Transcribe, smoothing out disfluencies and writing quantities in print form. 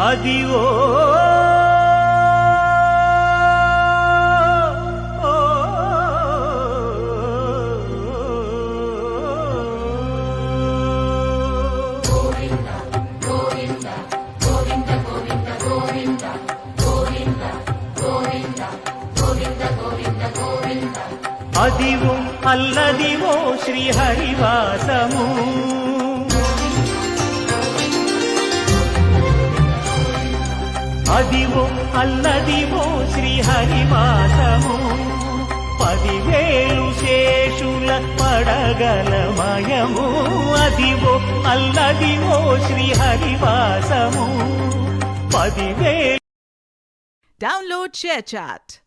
Adivo Adivo Alladivo శ్రీహరివాసము Adivo Alladivo శ్రీహరివాసము 10,000 శేషుల పడగలమయము Adivo Alladivo శ్రీహరివాసము 10,000. Download ShareChat.